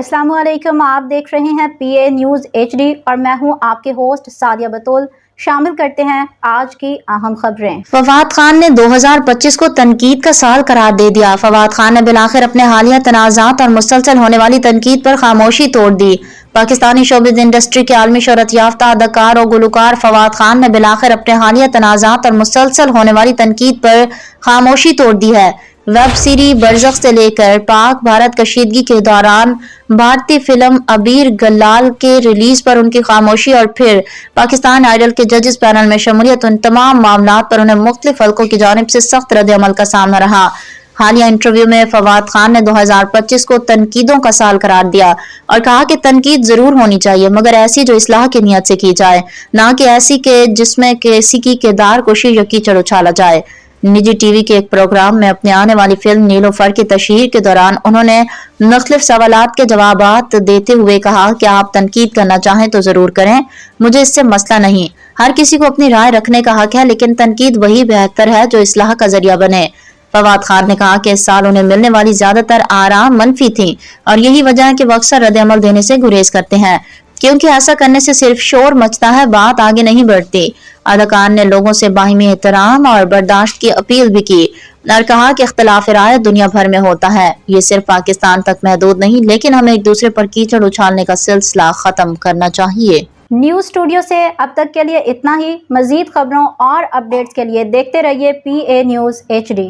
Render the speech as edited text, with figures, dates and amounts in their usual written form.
अस्सलाम वालेकुम। आप देख रहे हैं PA न्यूज़ HD और मैं हूं आपके होस्ट सादिया बतूल। शामिल करते हैं आज की अहम खबरें। फवाद खान ने 2025 को तनकीद का साल करार दे दिया। फवाद खान ने बिलाखिर अपने हालिया तनाज़ात और मुसलसल होने वाली तनकीद पर खामोशी तोड़ दी। पाकिस्तानी शोबिज़ इंडस्ट्री के आलमी शोहरत याफ्ता अदाकार और गुलकार फवाद खान ने बिलाखिर अपने हालिया तनाज़ात और मुसलसल होने वाली तनकीद पर खामोशी तोड़ दी है। वेब सीरीज बरज़ख से लेकर पाक भारत कशीदगी के दौरान भारतीय फिल्म अबीर गल्लाल के रिलीज पर उनकी खामोशी और फिर पाकिस्तान आइडल के जजेस पैनल में शमूलियत, उन तमाम मामलात पर उन्हें मुख्तलिफ हल्कों की जानिब से सख्त रद्द-ए-अमल का सामना रहा। हालिया इंटरव्यू में फवाद खान ने 2025 को तनकीदों का साल करार दिया और कहा कि तनकीद जरूर होनी चाहिए, मगर ऐसी जो इस्लाह की नीयत से की जाए, ना कि ऐसी के जिसमें किसी की किरदार कुशी या कीचड़ उछाला जाए। निजी टीवी के एक प्रोग्राम में अपने आने वाली फिल्म नीलोफर की तशहीर के दौरान उन्होंने मुख्तलिफ सवालात के जवाबात देते हुए कहा कि आप तनकीद करना चाहें तो जरूर करें, मुझे इससे मसला नहीं। हर किसी को अपनी राय रखने का हक है, लेकिन तनकीद वही बेहतर है जो इस्लाह का जरिया बने। फवाद खान ने कहा कि इस साल उन्हें मिलने वाली ज्यादातर आराम मनफी थी और यही वजह है कि वो अक्सर रद्द-ए-अमल देने से गुरेज करते हैं, क्योंकि ऐसा करने से सिर्फ शोर मचता है, बात आगे नहीं बढ़ती। अदाकार ने लोगों से बाहिमी एहतराम और बर्दाश्त की अपील भी की और कहा कि इख्तिलाफ राय दुनिया भर में होता है, ये सिर्फ पाकिस्तान तक महदूद नहीं, लेकिन हमें एक दूसरे पर कीचड़ उछालने का सिलसिला खत्म करना चाहिए। न्यूज़ स्टूडियो से अब तक के लिए इतना ही। मजीद खबरों और अपडेट्स के लिए देखते रहिए PA न्यूज़ HD।